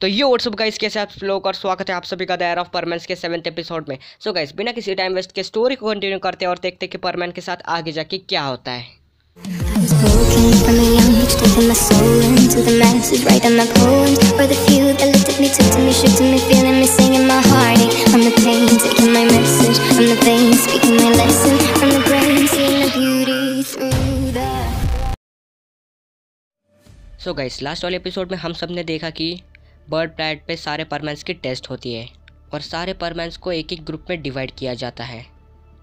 तो ये WhatsApp guys, कैसे आप लोग, और स्वागत है आप सभी का द एयर ऑफ परमैन के 7th एपिसोड में। सो गाइस, बिना किसी टाइम वेस्ट के स्टोरी को कंटिन्यू करते हैं और देखते हैं कि परमैन के साथ आगे जाके क्या होता है। सो गाइस, लास्ट वाले एपिसोड में हम सब ने देखा कि बर्ड प्लैनेट पे सारे परमैन्स की टेस्ट होती है और सारे परमैन्स को एक एक ग्रुप में डिवाइड किया जाता है।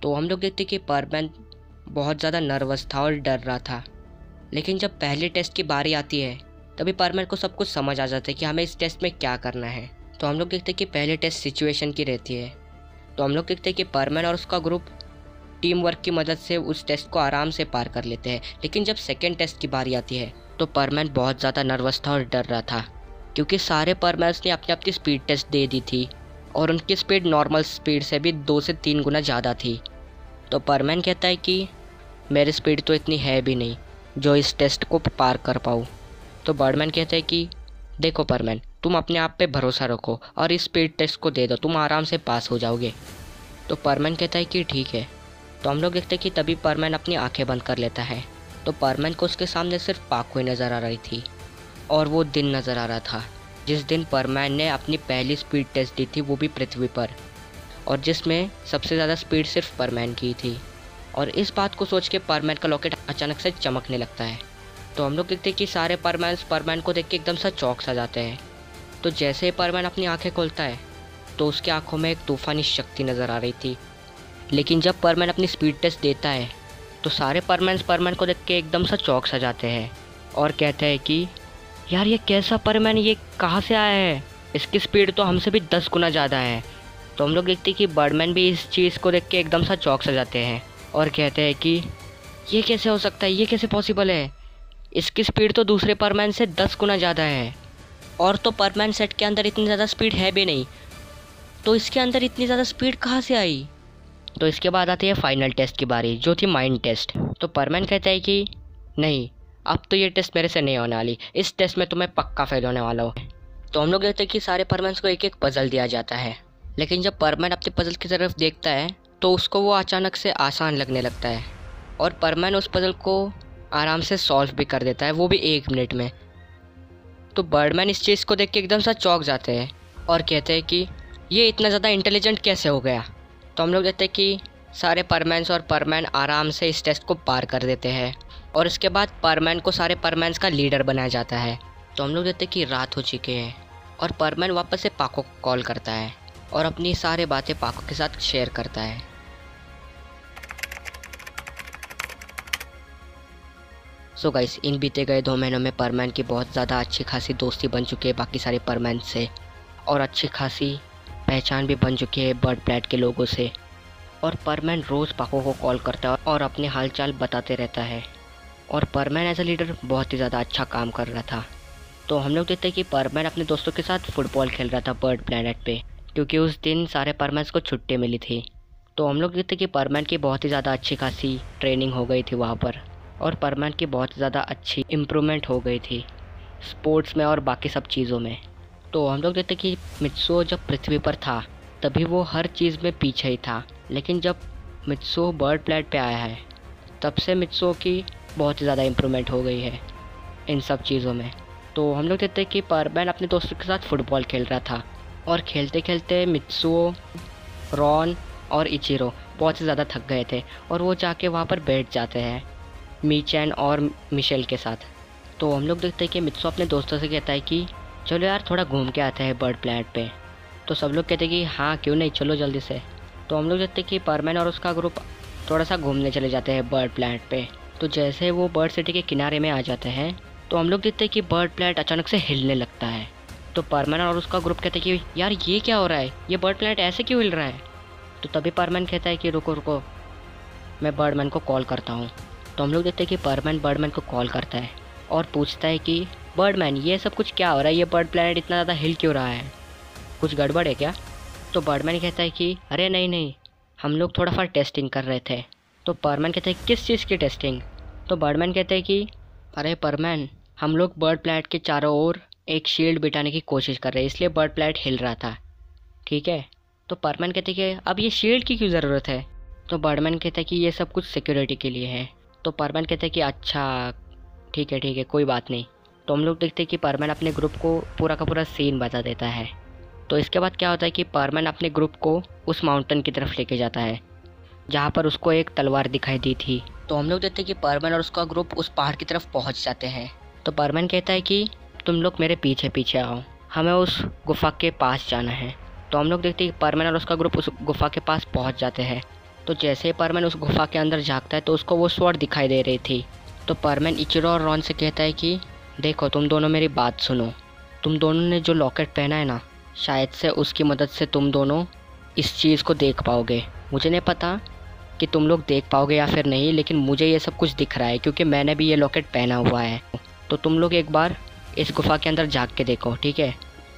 तो हम लोग देखते कि परमैन बहुत ज़्यादा नर्वस था और डर रहा था, लेकिन जब पहले टेस्ट की बारी आती है तभी परमैन को सब कुछ समझ आ जाता है कि हमें इस टेस्ट में क्या करना है। तो हम लोग देखते कि पहले टेस्ट सिचुएशन की रहती है। तो हम लोग देखते कि परमैन और उसका ग्रुप टीम वर्क की मदद से उस टेस्ट को आराम से पार कर लेते हैं। लेकिन जब सेकेंड टेस्ट की बारी आती है तो परमैन बहुत ज़्यादा नर्वस था और डर रहा था, क्योंकि सारे परमैन्स ने अपनी अपनी स्पीड टेस्ट दे दी थी और उनकी स्पीड नॉर्मल स्पीड से भी 2 से 3 गुना ज़्यादा थी। तो परमैन कहता है कि मेरी स्पीड तो इतनी है भी नहीं जो इस टेस्ट को पार कर पाऊँ। तो बर्डमैन कहता है कि देखो परमैन, तुम अपने आप पे भरोसा रखो और इस स्पीड टेस्ट को दे दो, तुम आराम से पास हो जाओगे। तो परमैन कहता है कि ठीक है। तो हम लोग देखते हैं कि तभी परमैन अपनी आंखें बंद कर लेता है। तो परमैन को उसके सामने सिर्फ पाको ही नज़र आ रही थी और वो दिन नज़र आ रहा था जिस दिन परमैन ने अपनी पहली स्पीड टेस्ट दी थी, वो भी पृथ्वी पर, और जिसमें सबसे ज़्यादा स्पीड सिर्फ परमैन की थी। और इस बात को सोच के परमैन का लॉकेट अचानक से चमकने लगता है। तो हम लोग देखते हैं कि सारे परमैन को देख के एकदम सा चौंक सा जाते हैं। तो जैसे ही परमैन अपनी आंखें खोलता है तो उसकी आंखों में एक तूफ़ानी शक्ति नज़र आ रही थी। लेकिन जब परमैन अपनी स्पीड टेस्ट देता है तो सारे परमैन को देख के एकदम सा चौंक सा जाते हैं और कहते हैं कि यार ये कैसा परमैन, ये कहाँ से आया है, इसकी स्पीड तो हमसे भी 10 गुना ज़्यादा है। तो हम लोग देखते हैं कि बर्डमैन भी इस चीज़ को देख के एकदम सा चौंक सा जाते हैं और कहते हैं कि ये कैसे हो सकता है, ये कैसे पॉसिबल है, इसकी स्पीड तो दूसरे परमैन से 10 गुना ज़्यादा है और तो परमैन सेट के अंदर इतनी ज़्यादा स्पीड है भी नहीं, तो इसके अंदर इतनी ज़्यादा स्पीड कहाँ से आई। तो इसके बाद आती है फाइनल टेस्ट की बारी, जो थी माइंड टेस्ट। तो परमैन कहता है कि नहीं, अब तो ये टेस्ट मेरे से नहीं होने वाली, इस टेस्ट में तो मैं पक्का फेल होने वाला हूँ। तो हम लोग देखते हैं कि सारे परमैन्स को एक एक पजल दिया जाता है। लेकिन जब परमैन अपने पजल की तरफ देखता है तो उसको वो अचानक से आसान लगने लगता है और परमैन उस पजल को आराम से सॉल्व भी कर देता है, वो भी 1 मिनट में। तो बर्डमैन इस चीज़ को देख के एकदम सा चौंक जाते हैं और कहते हैं कि ये इतना ज़्यादा इंटेलिजेंट कैसे हो गया। तो हम लोग देखते हैं कि सारे परमैन आराम से इस टेस्ट को पार कर देते हैं और इसके बाद परमैन को सारे परमैन्स का लीडर बनाया जाता है। तो हम लोग देखते हैं कि रात हो चुकी है और परमैन वापस से पाको को कॉल करता है और अपनी सारी बातें पाको के साथ शेयर करता है। सो गाइस, इन बीते गए 2 महीनों में परमैन की बहुत ज़्यादा अच्छी खासी दोस्ती बन चुकी है बाकी सारे परमैन से और अच्छी खासी पहचान भी बन चुकी है बर्ड प्लैनेट के लोगों से। और परमैन रोज़ पाको को कॉल करता है और अपने हालचाल बताते रहता है और परमैन एज अ लीडर बहुत ही ज़्यादा अच्छा काम कर रहा था। तो हम लोग देखते हैं कि परमैन अपने दोस्तों के साथ फुटबॉल खेल रहा था बर्ड प्लैनेट पे, क्योंकि उस दिन सारे परमैन्स को छुट्टी मिली थी। तो हम लोग देखते हैं कि परमैन की बहुत ही ज़्यादा अच्छी खासी ट्रेनिंग हो गई थी वहाँ पर और परमैन की बहुत ज़्यादा अच्छी इम्प्रूवमेंट हो गई थी स्पोर्ट्स में और बाकी सब चीज़ों में। तो हम लोग देखते कि मित्सुओ जब पृथ्वी पर था तभी वो हर चीज़ में पीछे ही था, लेकिन जब मित्सुओ बर्ड प्लैनेट पे आया है तब से मित्सुओ की बहुत ही ज़्यादा इम्प्रूवमेंट हो गई है इन सब चीज़ों में। तो हम लोग देखते हैं कि परमैन अपने दोस्तों के साथ फुटबॉल खेल रहा था और खेलते खेलते मित्सुओ, रॉन और इचिरो बहुत ही ज़्यादा थक गए थे और वो जाके वहाँ पर बैठ जाते हैं मीचैन और मिशेल के साथ। तो हम लोग देखते हैं कि मित्सुओ अपने दोस्तों से कहता है कि चलो यार थोड़ा घूम के आते हैं बर्ड प्लैनेट पे। तो सब लोग कहते हैं कि हाँ क्यों नहीं, चलो जल्दी से। तो हम लोग देखते हैं कि परमैन और उसका ग्रुप थोड़ा सा घूमने चले जाते हैं बर्ड प्लैनेट पे। तो जैसे वो बर्ड सिटी के किनारे में आ जाते हैं तो हम लोग देखते हैं कि बर्ड प्लैनेट अचानक से हिलने लगता है। तो परमैन और उसका ग्रुप कहते हैं कि यार ये क्या हो रहा है, ये बर्ड प्लैनेट ऐसे क्यों हिल रहा है। तो तभी परमैन कहता है कि रुको रुको, मैं बर्डमैन को कॉल करता हूँ। तो हम लोग देखते हैं कि परमैन बर्डमैन को कॉल करता है और पूछता है कि बर्डमैन ये सब कुछ क्या हो रहा है, ये बर्ड प्लैनेट इतना ज़्यादा हिल क्यों रहा है, कुछ गड़बड़ है क्या। तो बर्डमैन कहता है कि अरे नहीं नहीं, हम लोग थोड़ा सा टेस्टिंग कर रहे थे। तो परमैन कहते हैं किस चीज़ की टेस्टिंग। तो बर्डमैन कहते हैं कि अरे परमैन, हम लोग बर्ड प्लैनेट के चारों ओर एक शील्ड बिठाने की कोशिश कर रहे, इसलिए बर्ड प्लेट हिल रहा था। ठीक है, तो परमैन कहते कि अब ये शील्ड की क्यों ज़रूरत है। तो बर्डमैन कहता है कि ये सब कुछ सिक्योरिटी के लिए है। तो परमैन कहता है कि अच्छा ठीक है कोई बात नहीं। तो हम लोग देखते हैं कि परमैन अपने ग्रुप को पूरा का पूरा सीन बता देता है। तो इसके बाद क्या होता है कि परमैन अपने ग्रुप को उस माउंटेन की तरफ लेके जाता है जहाँ पर उसको एक तलवार दिखाई दी थी। तो हम लोग देखते हैं कि परमैन और उसका ग्रुप उस पहाड़ की तरफ पहुँच जाते हैं। तो परमैन कहता है कि तुम लोग मेरे पीछे पीछे आओ, हमें उस गुफा के पास जाना है। तो हम लोग देखते हैं कि परमैन और उसका ग्रुप उस गुफा के पास पहुँच जाते हैं। तो जैसे ही परमैन उस गुफा के अंदर झाँकता है तो उसको वो स्वॉर्ड दिखाई दे रही थी। तो परमैन इचिरो और रॉन से कहता है कि देखो तुम दोनों मेरी बात सुनो, तुम दोनों ने जो लॉकेट पहना है ना, शायद से उसकी मदद से तुम दोनों इस चीज़ को देख पाओगे। मुझे नहीं पता कि तुम लोग देख पाओगे या फिर नहीं, लेकिन मुझे ये सब कुछ दिख रहा है क्योंकि मैंने भी ये लॉकेट पहना हुआ है। तो तुम लोग एक बार इस गुफा के अंदर झाँक के देखो, ठीक है।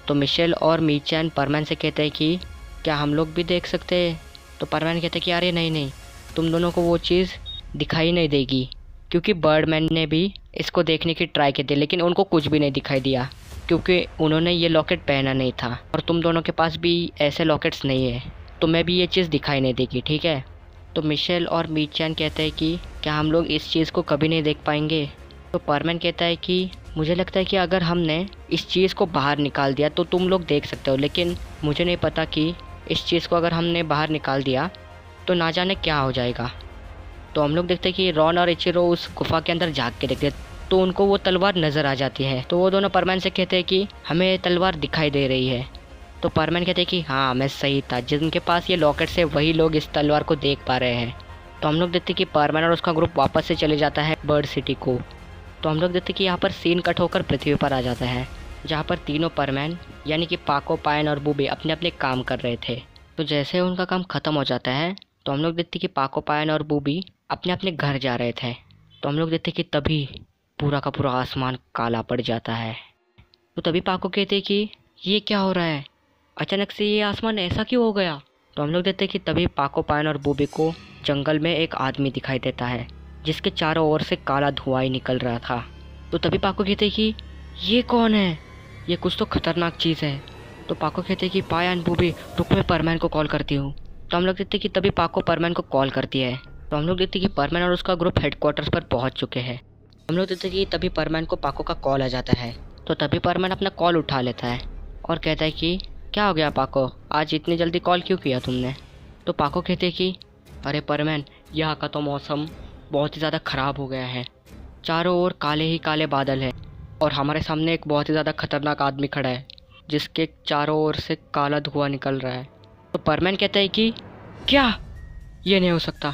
तो मिशेल और मीचैन परमैन से कहते हैं कि क्या हम लोग भी देख सकते हैं। तो परमैन कहते हैं कि अरे नहीं, तुम दोनों को वो चीज़ दिखाई नहीं देगी, क्योंकि बर्डमैन ने भी इसको देखने की ट्राई की थी लेकिन उनको कुछ भी नहीं दिखाई दिया क्योंकि उन्होंने ये लॉकेट पहना नहीं था। और तुम दोनों के पास भी ऐसे लॉकेट्स नहीं है, तुम्हें भी ये चीज़ दिखाई नहीं देगी, ठीक है। तो मिशेल और मीचैन कहते हैं कि क्या हम लोग इस चीज़ को कभी नहीं देख पाएंगे। तो परमैन कहता है कि मुझे लगता है कि अगर हमने इस चीज़ को बाहर निकाल दिया तो तुम लोग देख सकते हो, लेकिन मुझे नहीं पता कि इस चीज़ को अगर हमने बाहर निकाल दिया तो ना जाने क्या हो जाएगा। तो हम लोग देखते हैं कि रॉन और इचिरो उस गुफा के अंदर झाँक के देखते हैं तो उनको वो तलवार नज़र आ जाती है। तो वो दोनों परमैन से कहते हैं कि हमें ये तलवार दिखाई दे रही है। तो परमैन कहते हैं कि हाँ मैं सही था, जिनके पास ये लॉकेट है वही लोग इस तलवार को देख पा रहे हैं। तो हम लोग देखते हैं कि परमैन और उसका ग्रुप वापस से चले जाता है बर्ड सिटी को। तो हम लोग देखते हैं कि यहाँ पर सीन कट होकर पृथ्वी पर आ जाता है जहाँ पर तीनों परमैन यानी कि पाको, पायन और बूबी अपने अपने काम कर रहे थे। तो जैसे उनका काम ख़त्म हो जाता है तो हम लोग देखते हैं कि पाको, पायन और बूबी अपने अपने घर जा रहे थे। तो हम लोग देखते हैं कि तभी पूरा का पूरा आसमान काला पड़ जाता है। तो तभी पाको कहते हैं कि ये क्या हो रहा है, अचानक से ये आसमान ऐसा क्यों हो गया। तो हम लोग देखते हैं कि तभी पाको, पायन और बूबी को जंगल में एक आदमी दिखाई देता है जिसके चारों ओर से काला धुआं ही निकल रहा था। तो तभी पाको कहते हैं कि ये कौन है, ये कुछ तो खतरनाक चीज़ है। तो पाको कहते हैं कि पायन, बूबी रुक, मैं परमैन को कॉल करती हूँ। तो हम लोग देखते हैं कि तभी पाको परमैन को कॉल करती है। तो हम लोग देखते हैं कि परमैन और उसका ग्रुप हेडक्वार्टर्स पर पहुंच चुके हैं। हम लोग देखते हैं कि तभी परमैन को पाको का कॉल आ जाता है। तो तभी परमैन अपना कॉल उठा लेता है और कहता है कि क्या हो गया पाको, आज इतनी जल्दी कॉल क्यों किया तुमने। तो पाको कहते हैं कि अरे परमैन, यहाँ का तो मौसम बहुत ही ज़्यादा ख़राब हो गया है, चारों ओर काले ही काले बादल हैं और हमारे सामने एक बहुत ही ज़्यादा खतरनाक आदमी खड़ा है जिसके चारों ओर से काला धुआं निकल रहा है। तो परमैन कहता है कि क्या, ये नहीं हो सकता,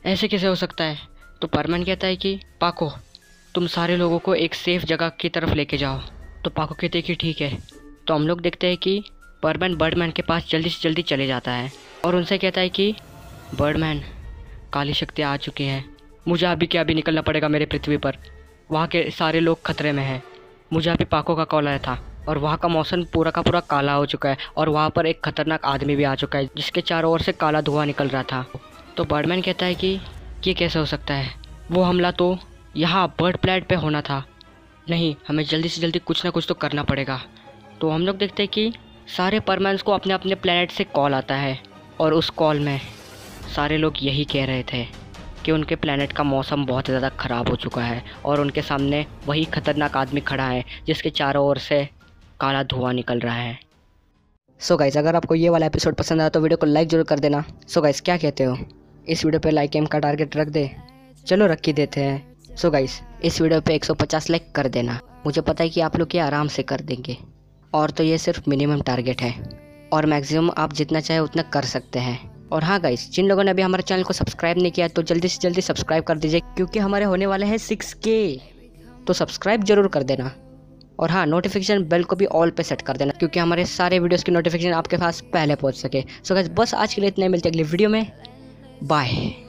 ऐसे कैसे हो सकता है। तो परमैन कहता है कि पाको, तुम सारे लोगों को एक सेफ़ जगह की तरफ लेके जाओ। तो पाको कहते हैं कि ठीक है। तो हम लोग देखते हैं कि परमैन बर्डमैन के पास जल्दी से जल्दी चले जाता है और उनसे कहता है कि बर्डमैन, काली शक्ति आ चुकी हैं, मुझे अभी के अभी निकलना पड़ेगा मेरे पृथ्वी पर, वहाँ के सारे लोग खतरे में हैं। मुझे अभी पाको का कॉल आया था और वहाँ का मौसम पूरा का पूरा काला हो चुका है और वहाँ पर एक खतरनाक आदमी भी आ चुका है जिसके चारों ओर से काला धुआं निकल रहा था। तो बर्डमैन कहता है कि ये कैसे हो सकता है, वो हमला तो यहाँ बर्ड प्लेट पे होना था, नहीं, हमें जल्दी से जल्दी कुछ ना कुछ तो करना पड़ेगा। तो हम लोग देखते हैं कि सारे परमैन्स को अपने अपने प्लेनेट से कॉल आता है और उस कॉल में सारे लोग यही कह रहे थे कि उनके प्लेनेट का मौसम बहुत ज़्यादा ख़राब हो चुका है और उनके सामने वही खतरनाक आदमी खड़ा है जिसके चारों ओर से काला धुआं निकल रहा है। सो गाइस, अगर आपको ये वाला एपिसोड पसंद आया तो वीडियो को लाइक जरूर कर देना। सो गाइस, क्या कहते हो, इस वीडियो पे लाइक एम का टारगेट रख दे, चलो रख ही देते हैं। सो गाइस, इस वीडियो पे 150 लाइक कर देना, मुझे पता है कि आप लोग ये आराम से कर देंगे और तो ये सिर्फ मिनिमम टारगेट है और मैक्सिमम आप जितना चाहे उतना कर सकते हैं। और हाँ गाइस, जिन लोगों ने अभी हमारे चैनल को सब्सक्राइब नहीं किया तो जल्दी से जल्दी सब्सक्राइब कर दीजिए क्योंकि हमारे होने वाले हैं 6K, तो सब्सक्राइब जरूर कर देना। और हाँ, नोटिफिकेशन बेल को भी ऑल पे सेट कर देना क्योंकि हमारे सारे वीडियोस की नोटिफिकेशन आपके पास पहले पहुंच सके। सो गाइस, बस आज के लिए इतना ही, मिलते हैं अगली वीडियो में, बाय।